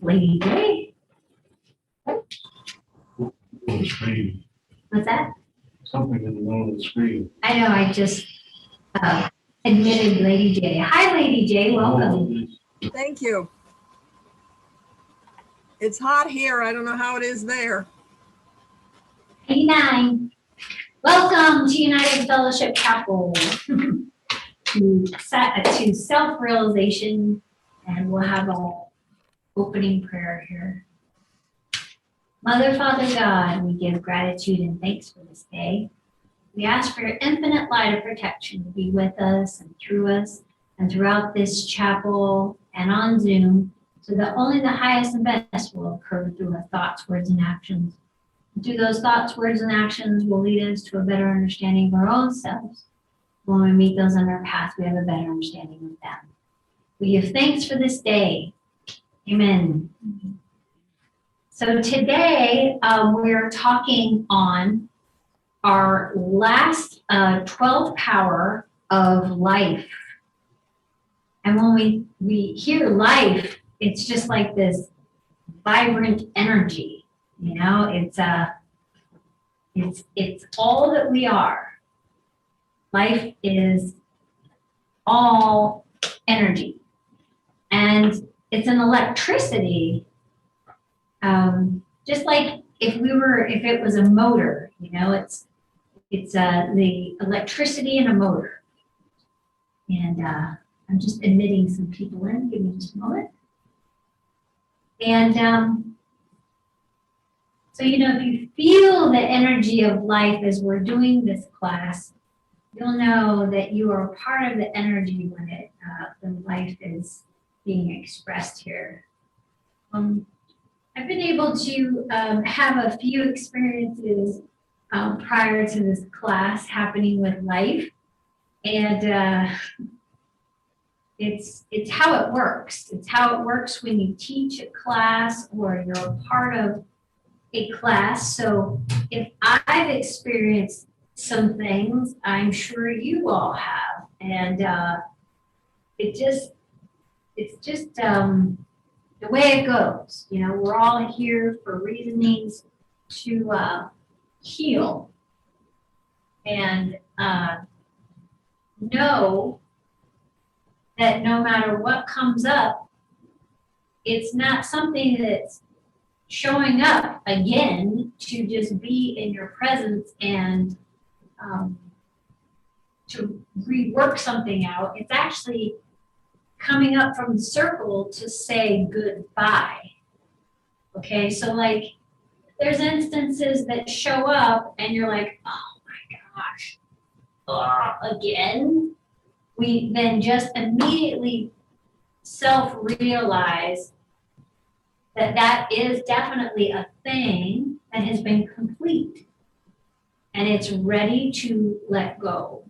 Lady J. On the screen. What's that? Something in the middle of the screen. I know, I just admitted Lady J. Hi, Lady J, welcome. Thank you. It's hot here. I don't know how it is there. 89. Welcome to United Fellowship Chapel. to self-realization, and we'll have an opening prayer here. Mother, Father, God, we give gratitude and thanks for this day. We ask for your infinite light of protection to be with us and throughout this chapel and on Zoom, so that only the highest and best will occur through our thoughts, words, and actions. And through those thoughts, words, and actions will lead us to a better understanding of our own selves. When we meet those on our path, we have a better understanding of them. We give thanks for this day. Amen. So today we're talking on our last 12th power of life. And when we hear life, it's just like this vibrant energy, you know, it's all that we are. Life is all energy, and it's an electricity, just like if it was a motor, you know, it's the electricity in a motor. And I'm just admitting some people in. Give me just a moment. And so, you know, if you feel the energy of life as we're doing this class, you'll know that you are part of the energy when the life is being expressed here. I've been able to have a few experiences prior to this class happening with life, and it's how it works. It's how it works when you teach a class or you're a part of a class. So if I've experienced some things, I'm sure you all have, and it's just the way it goes. You know, we're all here for reasonings to heal and know that no matter what comes up, it's not something that's showing up again to just be in your presence and to rework something out. It's actually coming up from the circle to say goodbye. Okay, so like there's instances that show up and you're like, oh my gosh, again. We then just immediately self-realize that that is definitely a thing that has been complete and it's ready to let go.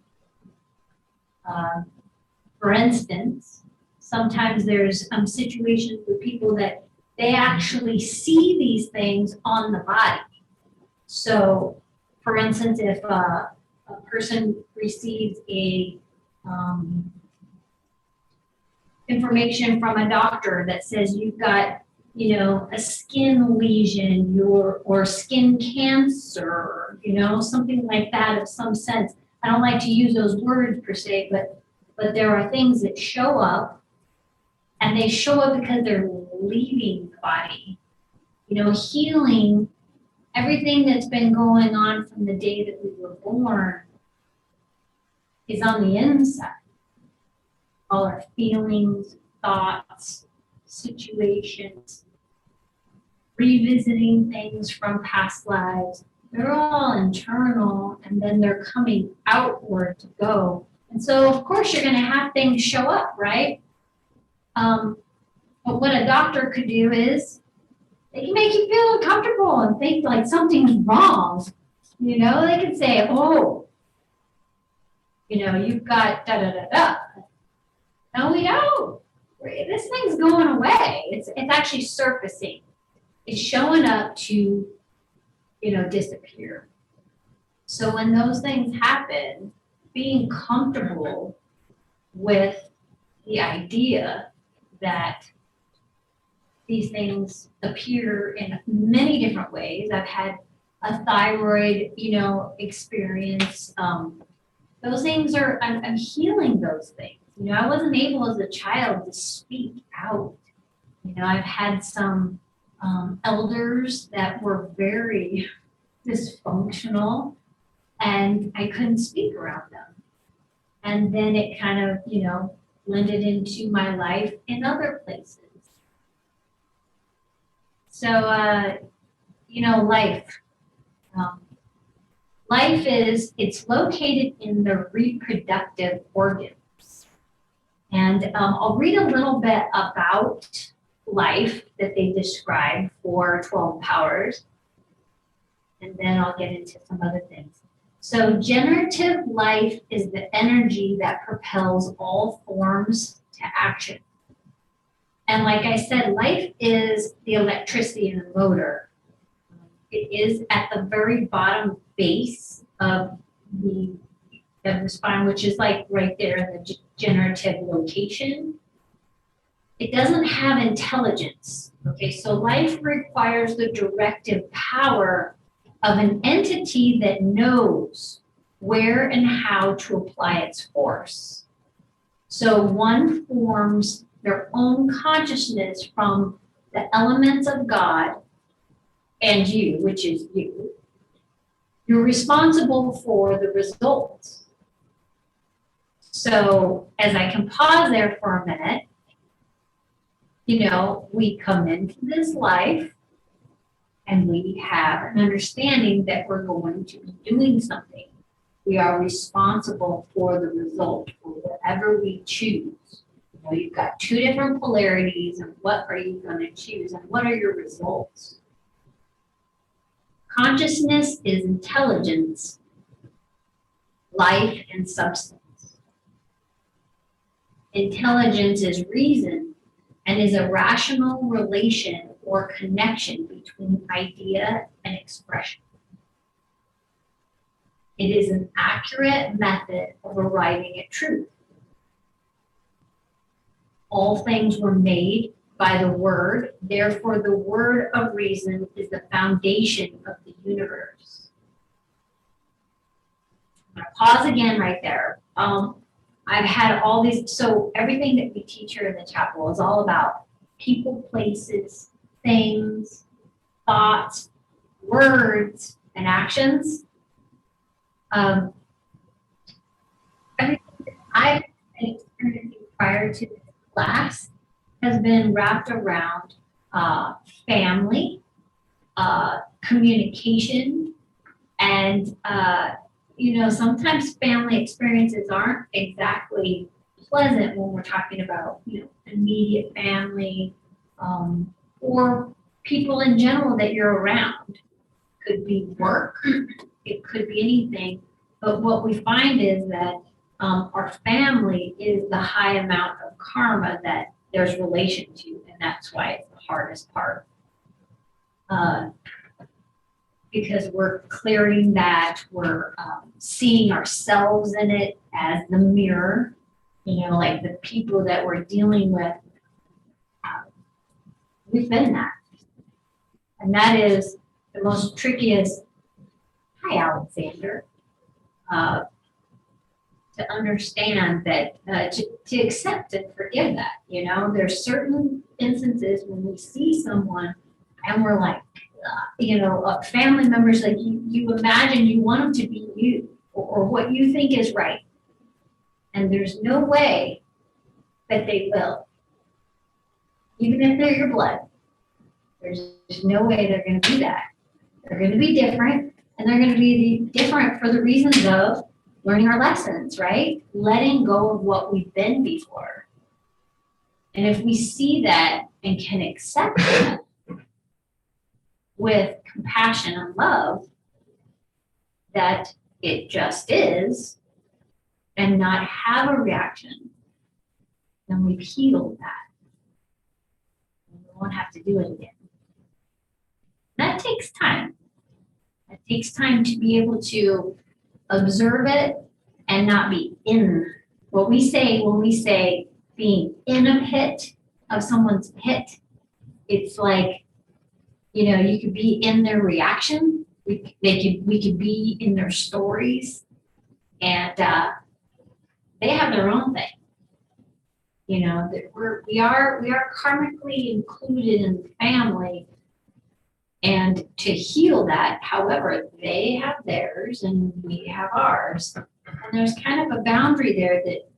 For instance, sometimes there's situations with people that they actually see these things on the body. So, for instance, if a person receives a information from a doctor that says you've got, you know, a skin lesion or skin cancer, you know, something like that of some sense. I don't like to use those words per se, but there are things that show up, and they show up because they're leaving the body. You know, healing everything that's been going on from the day that we were born is on the inside. All our feelings, thoughts, situations, revisiting things from past lives, they're all internal, and then they're coming outward to go. And so, of course, you're going to have things show up, right? But what a doctor could do is they can make you feel uncomfortable and think like something's wrong. You know, they can say, oh, you know, you've got da-da-da-da. No, we don't. This thing's going away. It's actually surfacing. It's showing up to, you know, disappear. So when those things happen, being comfortable with the idea that these things appear in many different ways. I've had a thyroid, experience. Those things I'm healing those things. I wasn't able as a child to speak out. I've had some elders that were very dysfunctional and I couldn't speak around them. And then it kind of, blended into my life in other places. So, life. Life it's located in the reproductive organs. And I'll read a little bit about life that they describe for 12 powers. And then I'll get into some other things. So generative life is the energy that propels all forms to action. And like I said, life is the electricity in the motor. It is at the very bottom base of the spine, which is like right there in the generative location. It doesn't have intelligence. Okay, so life requires the directive power of an entity that knows where and how to apply its force. So one forms their own consciousness from the elements of God and you, which is you. You're responsible for the results. So as I can pause there for a minute, we come into this life and we have an understanding that we're going to be doing something. We are responsible for the result, for whatever we choose. You've got two different polarities, and what are you going to choose, and what are your results? Consciousness is intelligence, life, and substance. Intelligence is reason and is a rational relation or connection between idea and expression. It is an accurate method of arriving at truth. All things were made by the word, therefore the word of reason is the foundation of the universe. I'm gonna pause again right there. I've had all these, so everything that we teach here in the chapel is all about people, places, things, thoughts, words, and actions. Everything that I've been experiencing prior to this class has been wrapped around family, communication, and sometimes family experiences aren't exactly pleasant when we're talking about immediate family or people in general that you're around. Could be work, it could be anything, but what we find is that our family is the high amount of karma that there's relation to, and that's why it's the hardest part. Because we're clearing that, we're seeing ourselves in it as the mirror, like the people that we're dealing with, we've been that. And that is the most trickiest, hi Alexander, to understand that, to accept and forgive that, there's certain instances when we see someone and we're like, family members, like you imagine you want them to be you or what you think is right. And there's no way that they will. Even if they're your blood, there's no way they're going to do that. They're going to be different, and they're going to be different for the reasons of learning our lessons, right? Letting go of what we've been before. And if we see that and can accept that with compassion and love, that it just is, and not have a reaction, then we've healed that. And we won't have to do it again. That takes time. It takes time to be able to observe it and not be in. What we say when we say being in a pit of someone's pit, it's like, you know, you could be in their reaction. We could be in their stories, and they have their own thing. You know, that we are karmically included in the family, and to heal that, however, they have theirs and we have ours. And there's kind of a boundary there that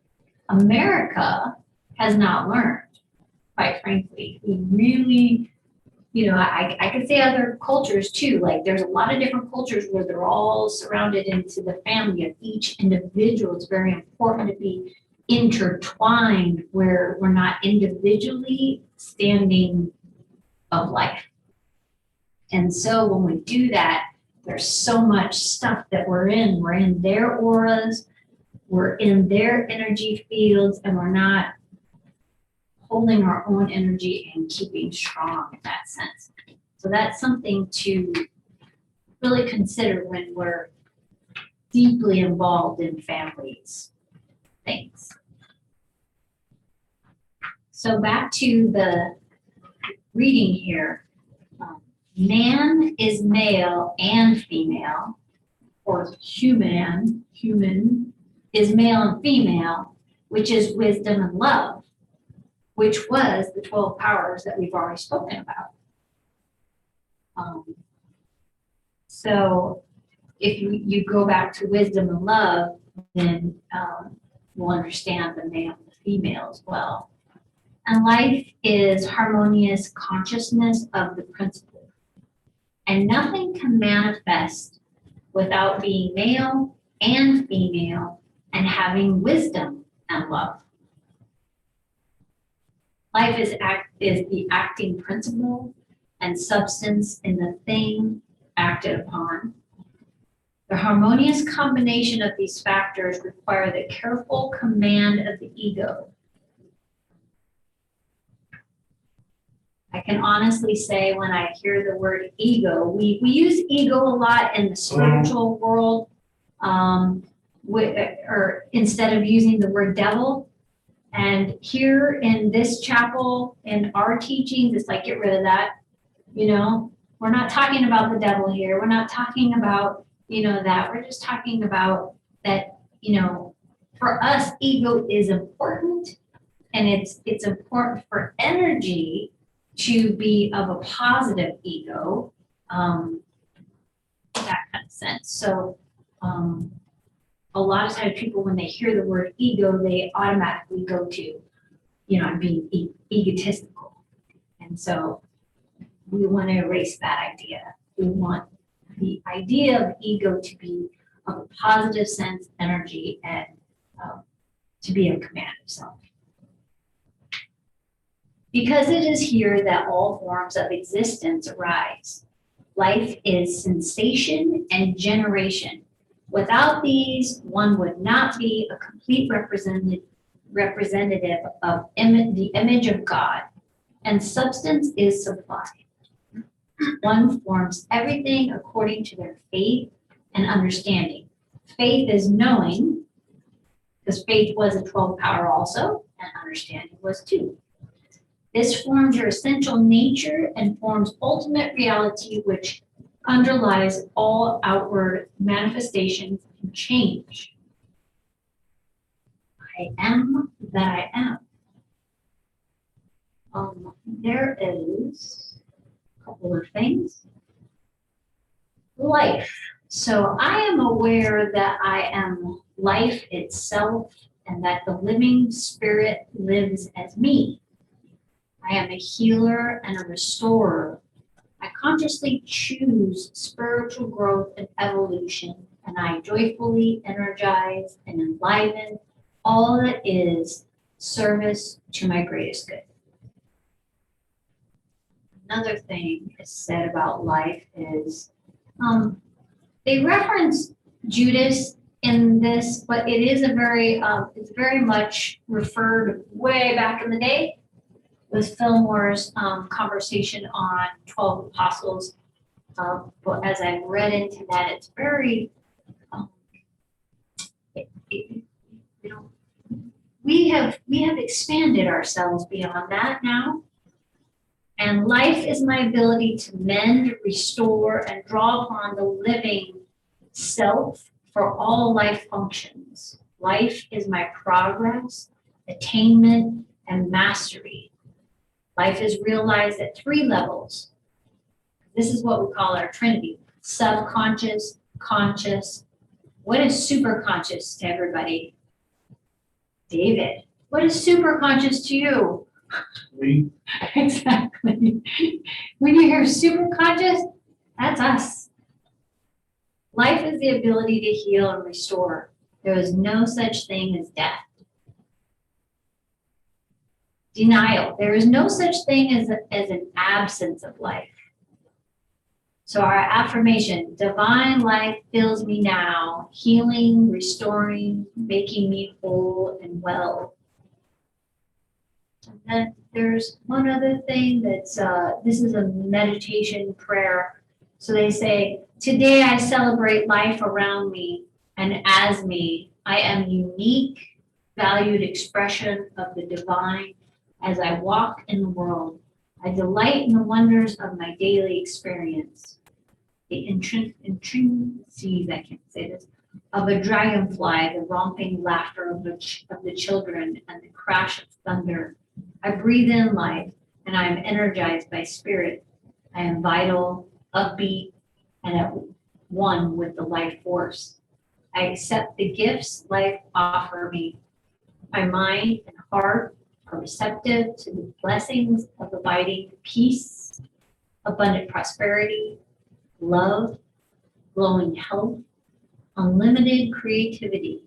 America has not learned, quite frankly. We really, you know, I could say other cultures too, like there's a lot of different cultures where they're all surrounded into the family of each individual. It's very important to be intertwined where we're not individually standing of life. And so when we do that, there's so much stuff that we're in their auras, we're in their energy fields, and we're not holding our own energy and keeping strong in that sense. So that's something to really consider when we're deeply involved in families things. So back to the reading here. Man is male and female, or human is male and female, which is wisdom and love, which was the 12 powers that we've already spoken about. So if you go back to wisdom and love, then we'll understand the male and the female as well. And life is harmonious consciousness of the principle. And nothing can manifest without being male and female and having wisdom and love. Life is the acting principle and substance in the thing acted upon. The harmonious combination of these factors require the careful command of the ego. I can honestly say when I hear the word ego, we use ego a lot in the spiritual world, or instead of using the word devil. And here in this chapel, in our teachings, it's like, get rid of that. You know, we're not talking about the devil here. We're not talking about, you know, that. We're just talking about that, you know, for us, ego is important, and it's important for energy to be of a positive ego, that kind of sense. So a lot of times people, when they hear the word ego, they automatically go to, you know, I'm being egotistical. And so we want to erase that idea. We want the idea of ego to be of a positive sense, energy, and to be in command of self. Because it is here that all forms of existence arise. Life is sensation and generation. Without these, one would not be a complete representative of the image of God, and substance is supply. One forms everything according to their faith and understanding. Faith is knowing, because faith was a 12 power also, and understanding was too. This forms your essential nature and forms ultimate reality, which underlies all outward manifestations and change. I am that I am. There is a couple of things. Life. So I am aware that I am life itself and that the living spirit lives as me. I am a healer and a restorer. I consciously choose spiritual growth and evolution, and I joyfully energize and enliven all that is service to my greatest good. Another thing is said about life is, they reference Judas in this, but it is it's very much referred way back in the day with Fillmore's conversation on 12 apostles. But as I read into that, it's very, we have expanded ourselves beyond that now. And life is my ability to mend, restore, and draw upon the living self for all life functions. Life is my progress, attainment, and mastery. Life is realized at 3 levels. This is what we call our Trinity: subconscious, conscious. What is superconscious to everybody? David, what is superconscious to you? Me, Exactly. When you hear superconscious, that's us. Life is the ability to heal and restore. There is no such thing as death. Denial. There is no such thing as an absence of life. So our affirmation: divine life fills me now, healing, restoring, making me whole and well. And then there's one other thing that's, this is a meditation prayer. So they say, today I celebrate life around me and as me. I am unique, valued expression of the divine as I walk in the world. I delight in the wonders of my daily experience. The intrinsities, I can't say this, of a dragonfly, the romping laughter of the children, and the crash of thunder. I breathe in life, and I am energized by spirit. I am vital, upbeat, and at one with the life force. I accept the gifts life offers me. My mind and heart are receptive to the blessings of abiding peace, abundant prosperity, love, glowing health, unlimited creativity.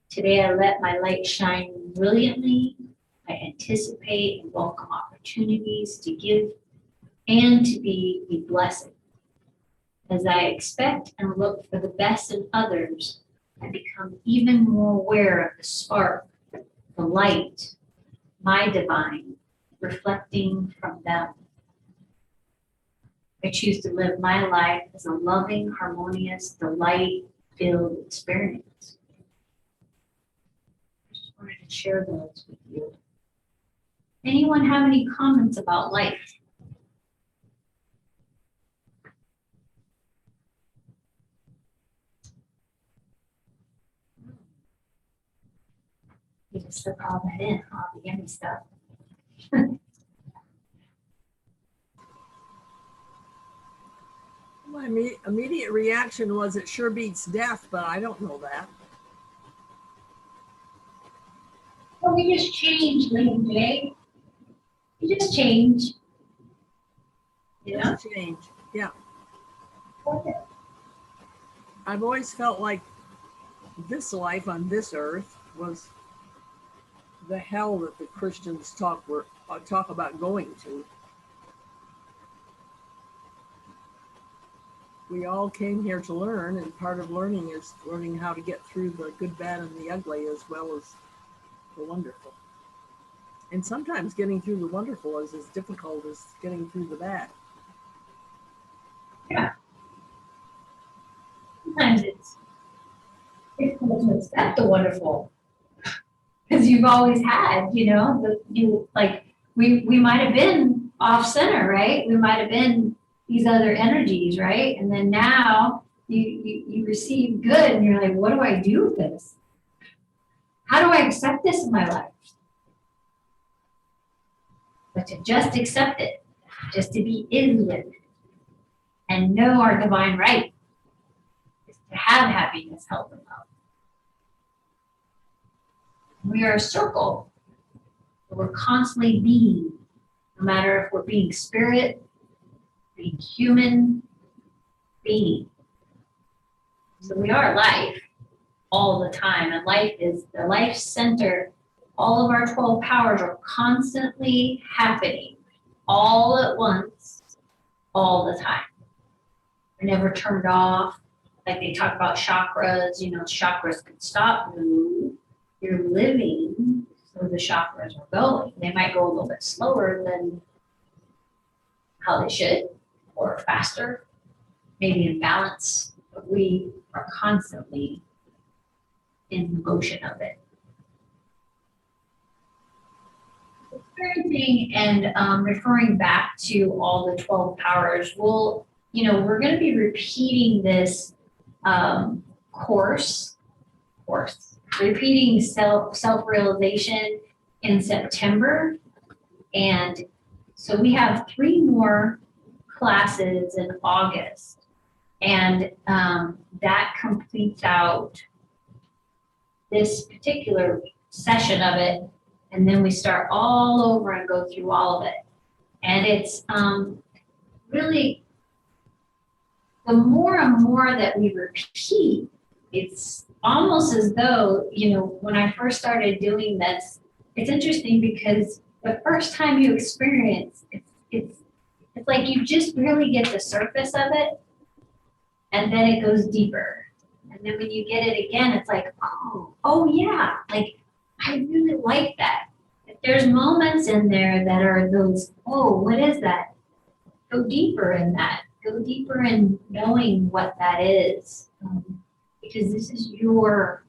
Today I let my light shine brilliantly. I anticipate and welcome opportunities to give and to be a blessing. As I expect and look for the best in others, I become even more aware of the spark, the light, my divine, reflecting from them. I choose to live my life as a loving, harmonious, delight-filled experience. I just wanted to share those with you. Anyone have any comments about life? You just slip all that in, all the yummy stuff. My immediate reaction was it sure beats death, but I don't know that. Well, we just change, Lady J. You just change. You know? Just change. Yeah. I've always felt like this life on this earth was the hell that the Christians talk about going to. We all came here to learn, and part of learning is learning how to get through the good, bad, and the ugly, as well as the wonderful. And sometimes getting through the wonderful is as difficult as getting through the bad. Yeah. Sometimes it's difficult to accept the wonderful. Because you've always had, you know, we might have been off center, right? We might have been these other energies, right? And then now you receive good and you're like, what do I do with this? How do I accept this in my life? But to just accept it, just to be in with it, and know our divine right is to have happiness, health, and love. We are a circle where we're constantly being, no matter if we're being spirit, being human, being. So we are life all the time, and life is the life center. All of our 12 powers are constantly happening all at once, all the time. We're never turned off. Like they talk about chakras, you know, chakras can stop, move. You're living, so the chakras are going. They might go a little bit slower than how they should, or faster, maybe in balance, but we are constantly in motion of it. experiencing and referring back to all the 12 powers, we're going to be repeating this course, repeating self-realization in September. And so we have 3 more classes in August. And that completes out this particular session of it. And then we start all over and go through all of it. And it's really, the more and more that we repeat, it's almost as though, when I first started doing this, it's interesting because the first time you experience, it's like you just really get the surface of it, and then it goes deeper. And then when you get it again, it's like, oh yeah, like I really like that. If there's moments in there that are those, what is that? Go deeper in that. Go deeper in knowing what that is. Because this is your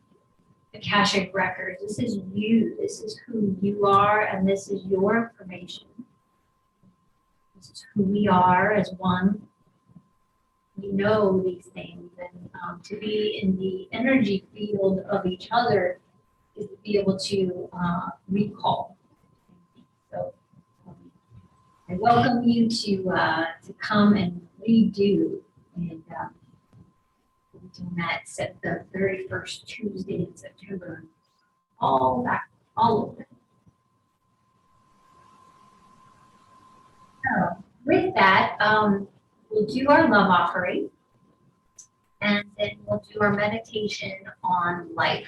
Akashic records. This is you. This is who you are, and this is your information. This is who we are as one. We know these things, and to be in the energy field of each other is to be able to recall. So I welcome you to come and redo, and we're doing that the 31st Tuesday in September, all over. So with that, we'll do our love offering, and then we'll do our meditation on life.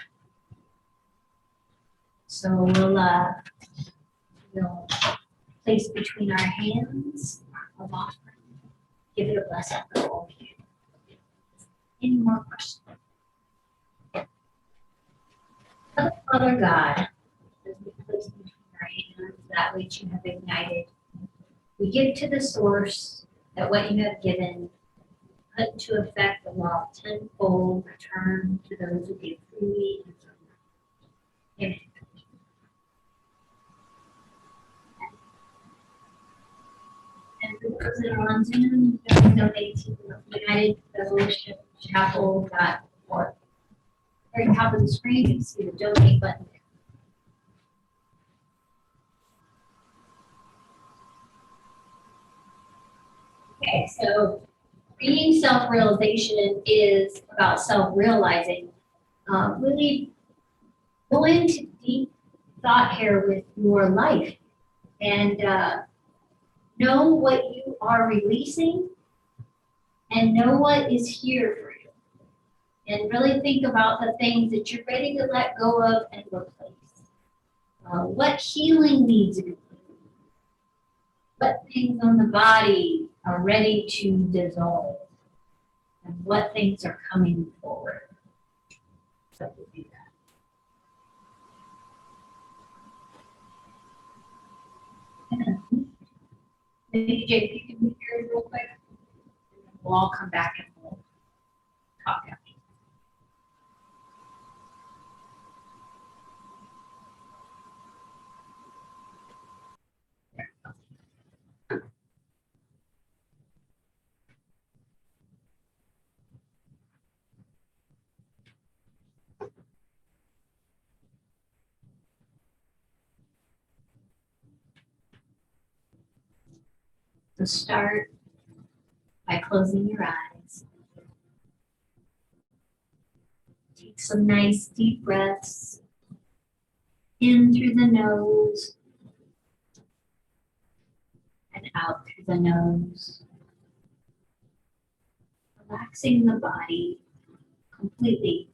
So we'll place between our hands our love offering. Give it a blessing for all of you. Any more questions? Father God, as we place between our hands that which you have ignited, we give to the source that what you have given, put into effect the law of tenfold return to those who give freely and from. Amen. And for those that are on Zoom, you can donate to United Fellowship Chapel.org. At the top of the screen, you can see the donate button. Okay, so being self-realization is about self-realizing. Really go into deep thought here with your life and know what you are releasing and know what is here for you. And really think about the things that you're ready to let go of and replace. What healing needs to be completed? What things on the body are ready to dissolve? And what things are coming forward? So we'll do that. Maybe Jake, you can move yours real quick. And we'll all come back and we'll talk after. So start by closing your eyes. Take some nice deep breaths in through the nose and out through the nose. Relaxing the body completely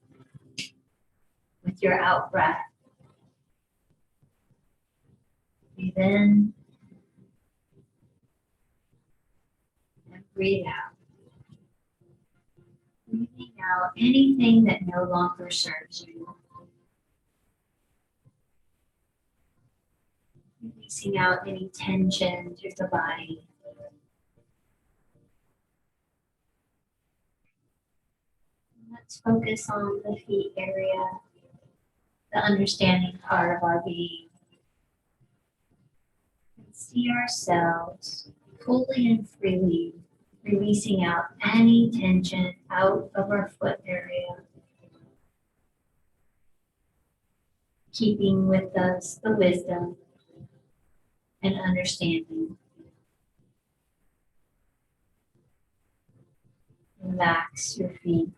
with your out breath. Breathe in and breathe out. Breathing out anything that no longer serves you. Releasing out any tension through the body. Let's focus on the feet area, the understanding part of our being. see ourselves fully and freely, releasing out any tension out of our foot area, keeping with us the wisdom and understanding. Relax your feet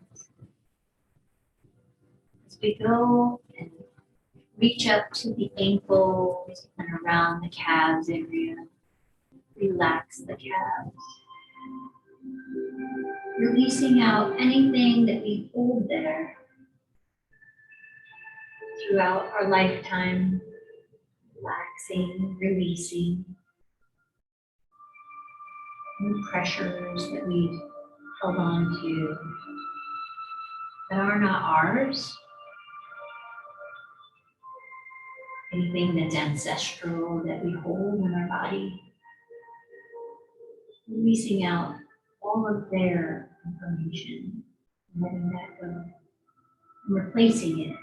as we go and reach up to the ankles and around the calves area. Relax the calves. Releasing out anything that we hold there throughout our lifetime. Relaxing, releasing any pressures that we've held on to that are not ours. Anything that's ancestral that we hold in our body. Releasing out all of their information, letting that go, and replacing it with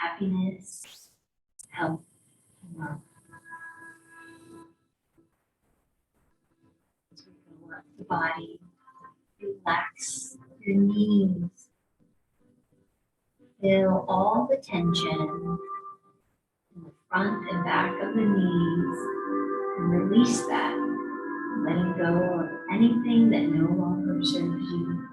happiness, health, and love. As we go up the body, relax your knees. Feel all the tension in the front and back of the knees and release that, letting go of anything that no longer serves you.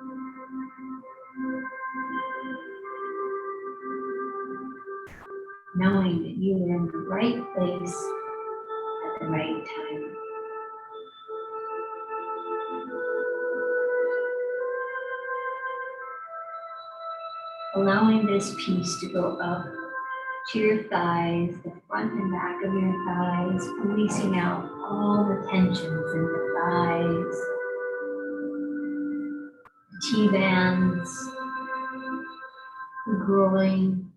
Knowing that you are in the right place at the right time. Allowing this piece to go up to your thighs, the front and back of your thighs, releasing out all the tensions in the thighs, the T-bands, the groin,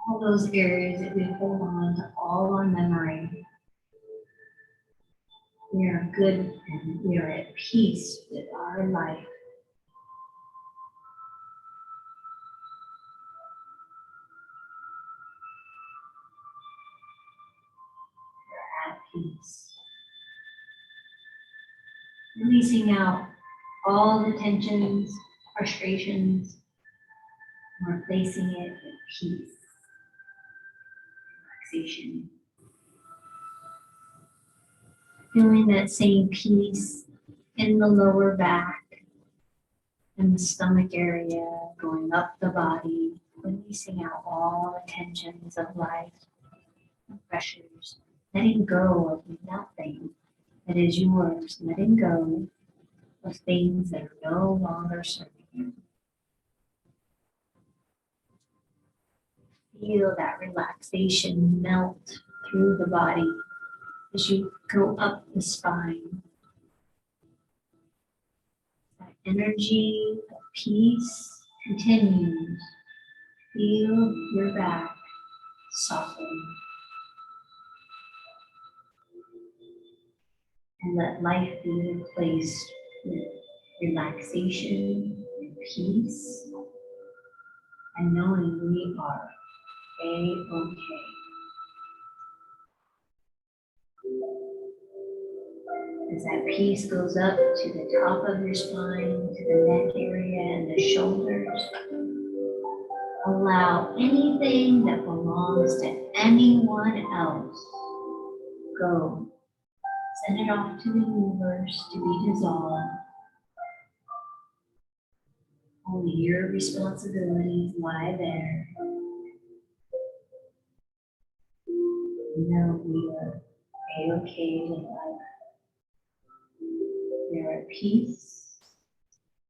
all those areas that we hold on to all our memory. We are good and we are at peace with our life. We're at peace. Releasing out all the tensions, frustrations, and replacing it with peace, relaxation. Feeling that same peace in the lower back and the stomach area, going up the body, releasing out all the tensions of life and pressures, letting go of nothing that is yours, letting go of things that are no longer serving you. Feel that relaxation melt through the body as you go up the spine. That energy of peace continues. Feel your back soften. And let life be replaced with relaxation and peace, and knowing we are A-okay. As that peace goes up to the top of your spine, to the neck area and the shoulders, allow anything that belongs to anyone else go. Send it off to the universe to be dissolved. Only your responsibilities lie there. You know we are A-okay with life. We are at peace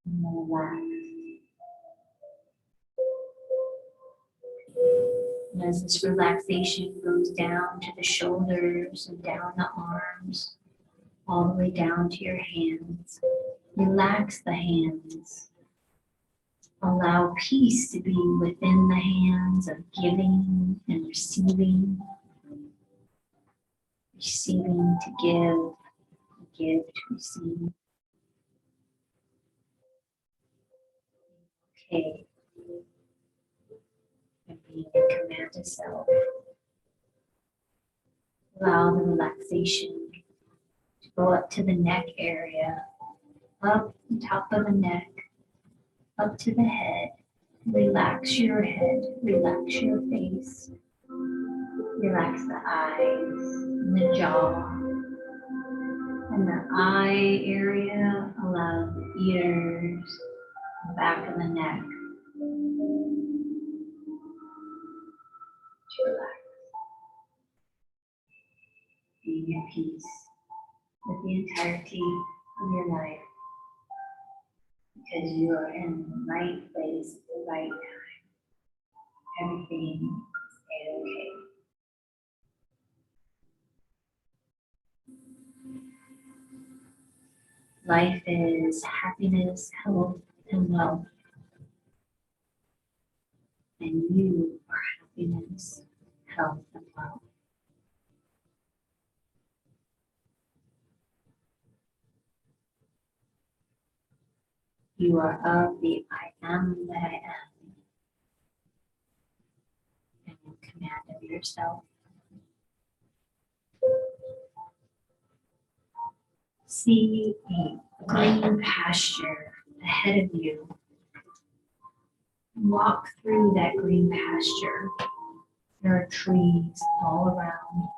and relaxed. And as this relaxation goes down to the shoulders and down the arms, all the way down to your hands, relax the hands. Allow peace to be within the hands of giving and receiving. Receiving to give to receive. Okay. And being in command of self. Allow the relaxation to go up to the neck area, up the top of the neck, up to the head. Relax your head, relax your face, relax the eyes, and the jaw, and the eye area. Allow the ears, the back of the neck to relax. Being at peace with the entirety of your life because you are in the right place at the right time. Everything is okay. Life is happiness, health, and wealth. And you are happiness, health, and wealth. You are of the I am that I am. And in command of yourself. See a green pasture ahead of you. Walk through that green pasture. There are trees all around.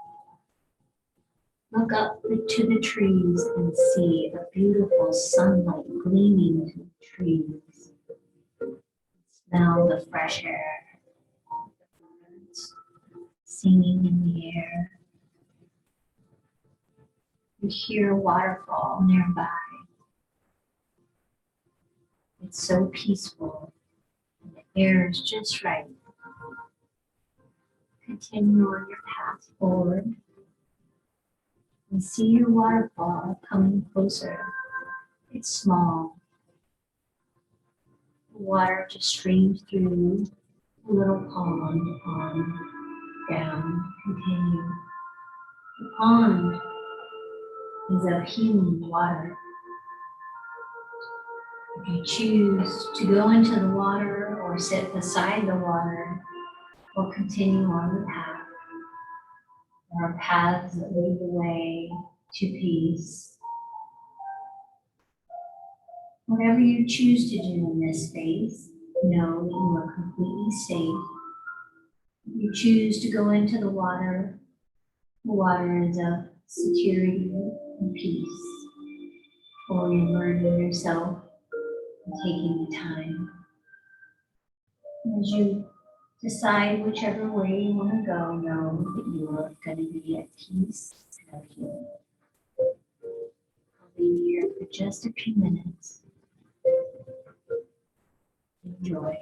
Look up to the trees and see a beautiful sunlight gleaming through the trees. Smell the fresh air, the birds singing in the air. You hear a waterfall nearby. It's so peaceful, and the air is just right. Continue on your path forward and see your waterfall coming closer. It's small. The water just streams through a little pond on down. Continue. The pond is of healing water. If you choose to go into the water or sit beside the water or continue on the path, there are paths that lead the way to peace. Whatever you choose to do in this space, know that you are completely safe. If you choose to go into the water is of security and peace, for immersing yourself and taking the time. As you decide whichever way you want to go, know that you are going to be at peace and at healing. I'll be here for just a few minutes. Enjoy.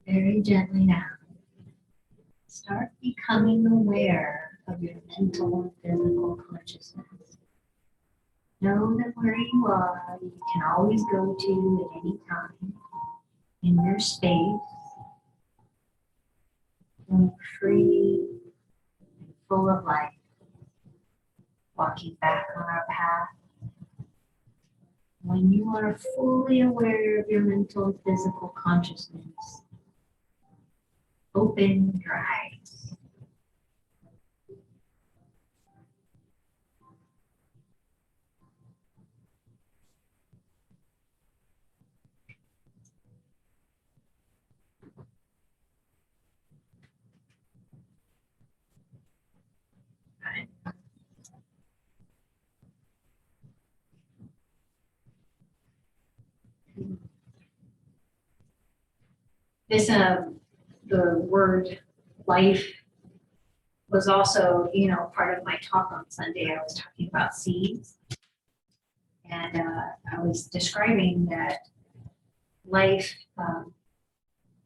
Very gently now. Start becoming aware of your mental and physical consciousness. Know that where you are, you can always go to at any time in your space, feeling free and full of life, walking back on our path. When you are fully aware of your mental and physical consciousness, open your eyes. This, the word life was also, part of my talk on Sunday. I was talking about seeds. And I was describing that life,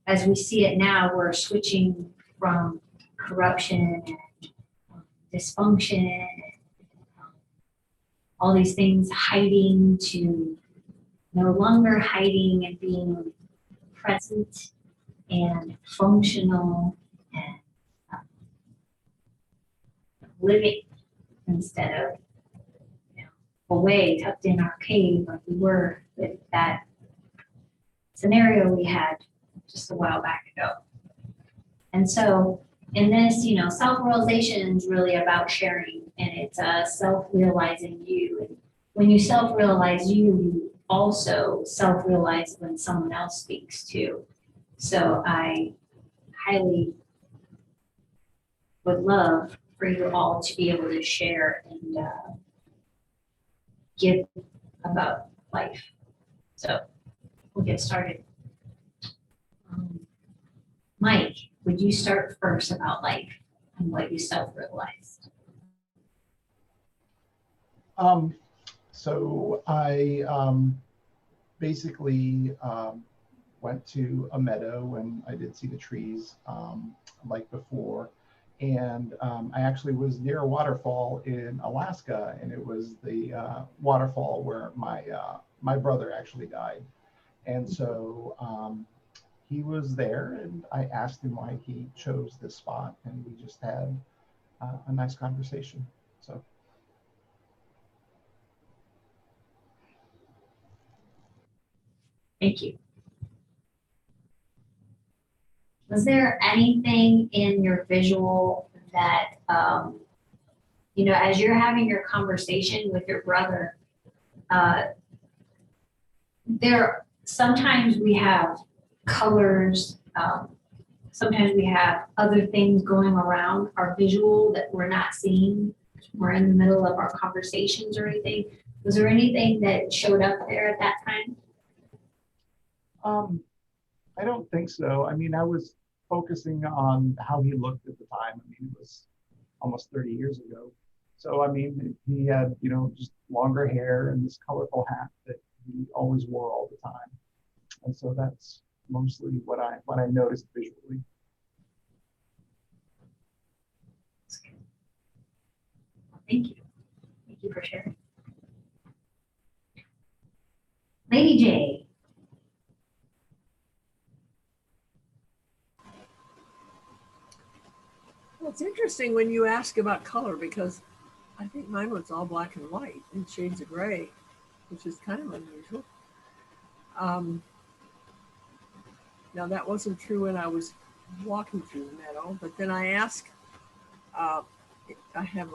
as we see it now, we're switching from corruption and dysfunction and all these things hiding to no longer hiding and being present and functional and living instead of away tucked in our cave like we were with that scenario we had just a while back ago. And so in this, self-realization is really about sharing, and it's self-realizing you. And when you self-realize you also self-realize when someone else speaks too. So I highly would love for you all to be able to share and give about life. So we'll get started. Mike, would you start first about life and what you self-realized? So I basically went to a meadow and I did see the trees like before. And I actually was near a waterfall in Alaska, and it was the waterfall where my brother actually died. And so he was there, and I asked him why he chose this spot, and we just had a nice conversation. So. Thank you. Was there anything in your visual that, as you're having your conversation with your brother, sometimes we have colors, sometimes we have other things going around our visual that we're not seeing. We're in the middle of our conversations or anything. Was there anything that showed up there at that time? I don't think so. I mean, I was focusing on how he looked at the time. I mean, it was almost 30 years ago. So, I mean, he had, just longer hair and this colorful hat that he always wore all the time. And so that's mostly what I noticed visually. Thank you. Thank you for sharing. Lady J. Well, it's interesting when you ask about color because I think mine was all black and white and shades of gray, which is kind of unusual. Now that wasn't true when I was walking through the meadow, but then I asked, I have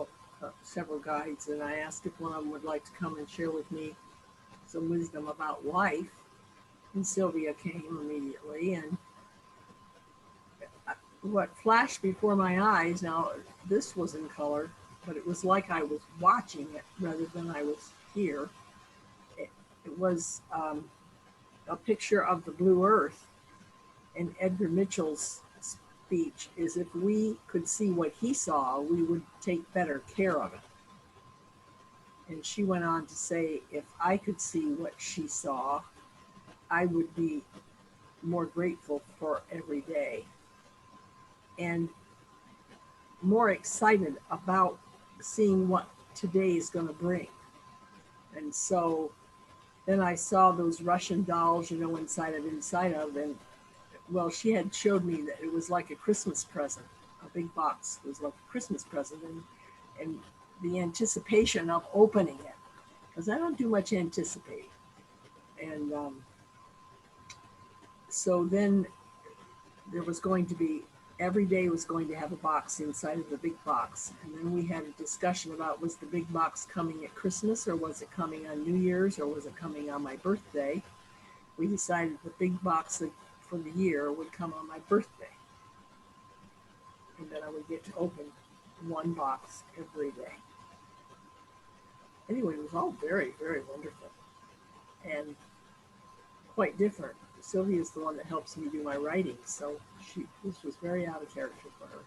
several guides, and I asked if one of them would like to come and share with me some wisdom about life. And Sylvia came immediately, and what flashed before my eyes, now this was in color, but it was like I was watching it rather than I was here. It was a picture of the blue earth, and Edgar Mitchell's speech is, if we could see what he saw, we would take better care of it. And she went on to say, if I could see what she saw, I would be more grateful for every day and more excited about seeing what today is going to bring. And so then I saw those Russian dolls, inside of, and well, she had showed me that it was like a Christmas present. A big box was like a Christmas present, and the anticipation of opening it, because I don't do much anticipating. And so then there was going to be, every day was going to have a box inside of the big box. And then we had a discussion about, was the big box coming at Christmas, or was it coming on New Year's, or was it coming on my birthday? We decided the big box for the year would come on my birthday. And then I would get to open one box every day. Anyway, it was all very, very wonderful and quite different. Sylvia's the one that helps me do my writing, so this was very out of character for her.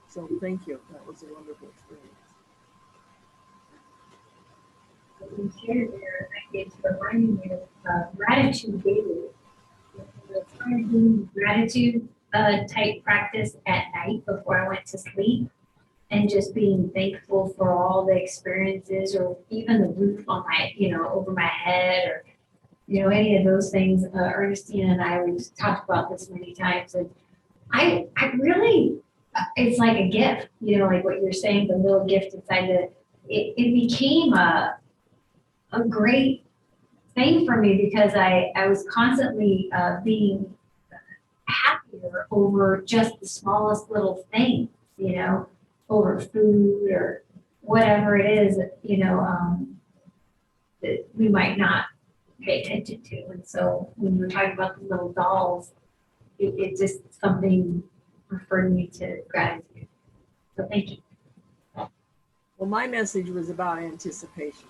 So thank you. That was a wonderful experience. You shared there, it's reminding me of gratitude daily. We're trying to do gratitude type practice at night before I went to sleep, and just being thankful for all the experiences, or even the roof on my, over my head, or any of those things. Ernestine and I, we've talked about this many times, and I really, it's like a gift, like what you're saying, the little gift inside it became a great thing for me, because I was constantly being happier over just the smallest little things, over food or whatever it is, that we might not pay attention to. And so when we were talking about the little dolls, it just something referred me to gratitude. So thank you. Well, my message was about anticipation.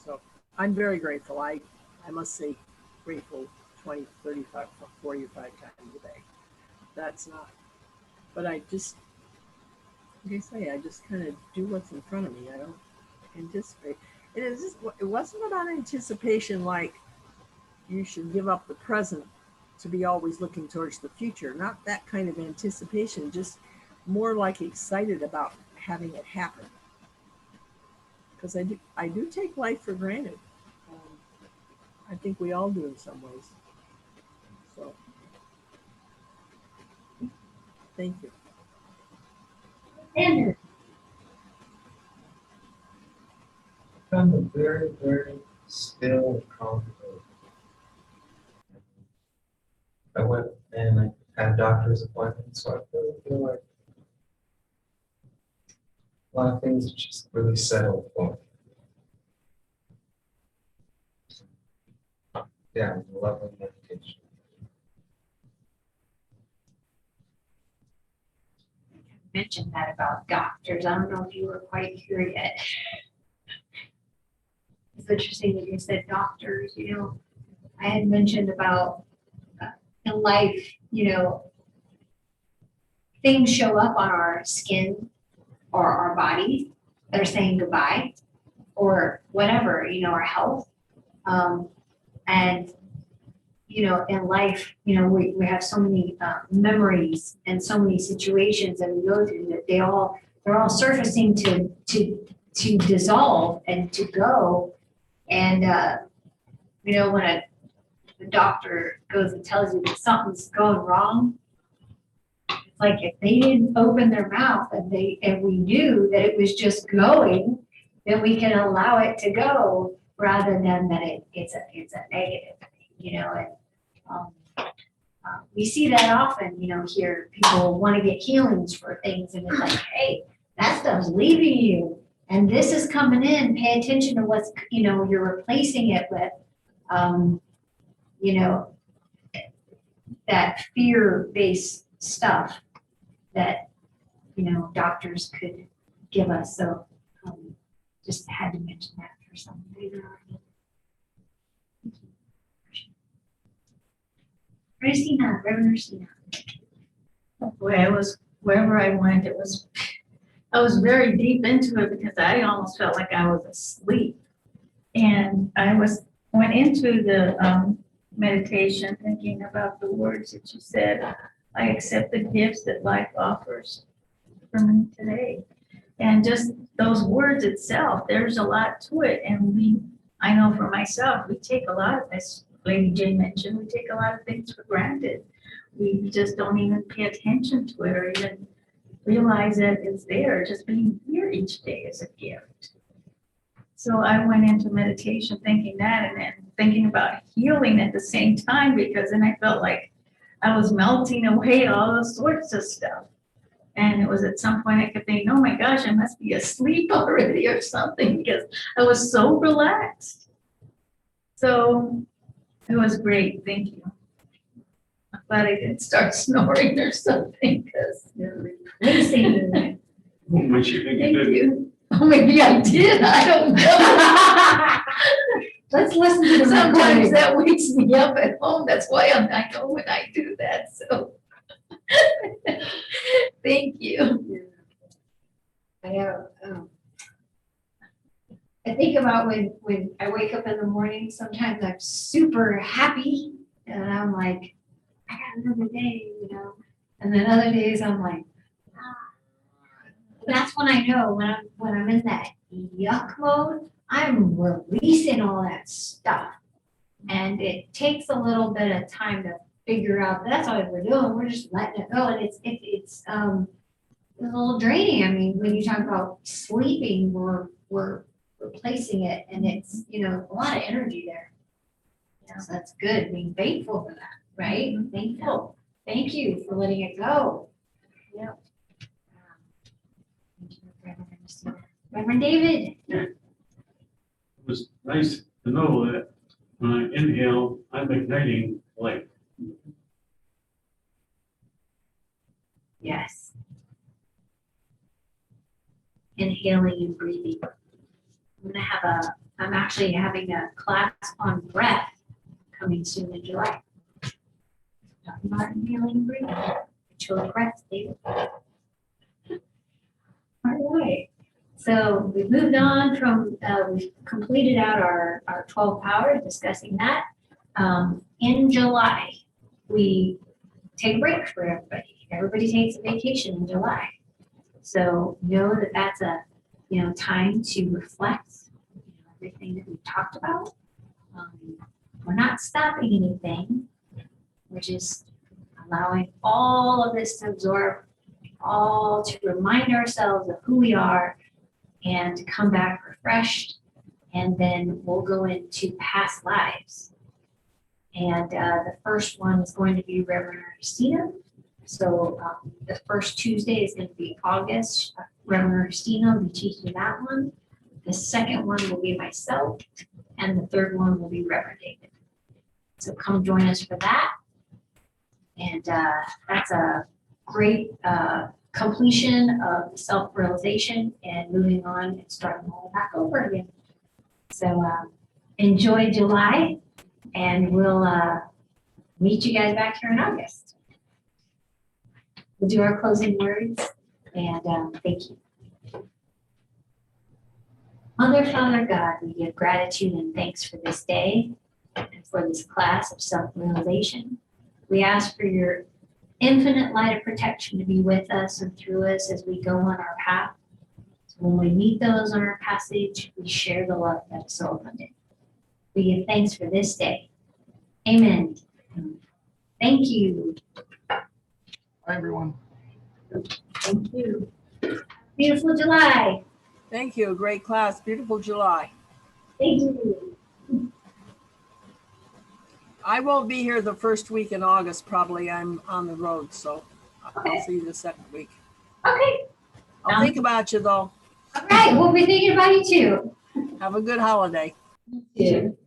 So I'm very grateful. I must say grateful 20, 35, 45 times a day. That's not, but I just, like I say, I just kind of do what's in front of me. I don't anticipate. It wasn't about anticipation like you should give up the present to be always looking towards the future. Not that kind of anticipation, just more like excited about having it happen. Because I do take life for granted. I think we all do in some ways. So, thank you. Andrew. I'm a very, very still, calm. I went and I had doctor's appointments, so I really feel like a lot of things just really settled for me. Yeah, it was a lovely meditation. Mentioned that about doctors. I don't know if you were quite here yet. It's interesting that you said doctors, I had mentioned about in life, things show up on our skin or our bodies that are saying goodbye or whatever, our health. And in life, we have so many memories and so many situations that we go through that they're all surfacing to dissolve and to go. And when a doctor goes and tells you that something's going wrong, it's like if they didn't open their mouth and we knew that it was just going, then we can allow it to go rather than that it's a negative thing, and we see that often, here people want to get healings for things and it's like, hey, that stuff's leaving you and this is coming in. Pay attention to what's, you're replacing it with, that fear-based stuff that, doctors could give us. So just had to mention that for some reason. Christina, Reverend Christina. Boy, I was, wherever I went, I was very deep into it because I almost felt like I was asleep. And went into the meditation thinking about the words that you said. I accept the gifts that life offers for me today. And just those words itself, there's a lot to it. And I know for myself, we take a lot of this. Lady J mentioned, we take a lot of things for granted. We just don't even pay attention to it or even realize that it's there. Just being here each day is a gift. So I went into meditation thinking that and then thinking about healing at the same time, because then I felt like I was melting away all those sorts of stuff. And it was at some point I kept thinking, oh my gosh, I must be asleep already or something because I was so relaxed. So it was great, thank you. I'm glad I didn't start snoring or something, because you're releasing. What makes you think you Thank did? you. Oh, maybe I did, I don't know. Let's listen to the Sometimes recording. that wakes me up at home, that's why I know when I do that, so. Thank you. I know. I think about when I wake up in the morning, sometimes I'm super happy and I'm like, I got another day, And then other days I'm like, that's when I know when I'm in that yuck mode, I'm releasing all that stuff. And it takes a little bit of time to figure out that's all we're doing. We're just letting it go. And it's a little draining. I mean, when you talk about sleeping, we're replacing it and it's, a lot of energy there. Yeah, so that's good. Being thankful for that, right? Thankful. Thank you for letting it go. Yep. Reverend David. It was nice to know that when I inhale, I'm igniting life. Yes. Inhaling and breathing. I'm actually having a class on breath coming soon in July. Talking about inhaling and breathing. Control breath, David. All right. So we've moved on from, we've completed out our 12 powers, discussing that. In July, we take a break for everybody. Everybody takes a vacation in July. So know that that's a, time to reflect everything that we've talked about. We're not stopping anything. We're just allowing all of this to absorb, all to remind ourselves of who we are and to come back refreshed. And then we'll go into past lives. And the first one is going to be Reverend Christina. So the first Tuesday is going to be August. Reverend Christina will be teaching that one. The second one will be myself. And the third one will be Reverend David. So come join us for that. And that's a great completion of self-realization and moving on and starting all back over again. So enjoy July, and we'll meet you guys back here in August. We'll do our closing words, and thank you. Mother, Father, God, we give gratitude and thanks for this day and for this class of self-realization. We ask for your infinite light of protection to be with us and through us as we go on our path. So when we meet those on our passage, we share the love that is so abundant. We give thanks for this day. Amen. Thank you. Bye, everyone. Thank you. Beautiful July. Thank you. Great class. Beautiful July. Thank you. I won't be here the first week in August, probably. I'm on the road, so Okay. I'll see you the second week. Okay. I'll think about you, though. All right. We'll be thinking about you too. Have a good holiday. You too.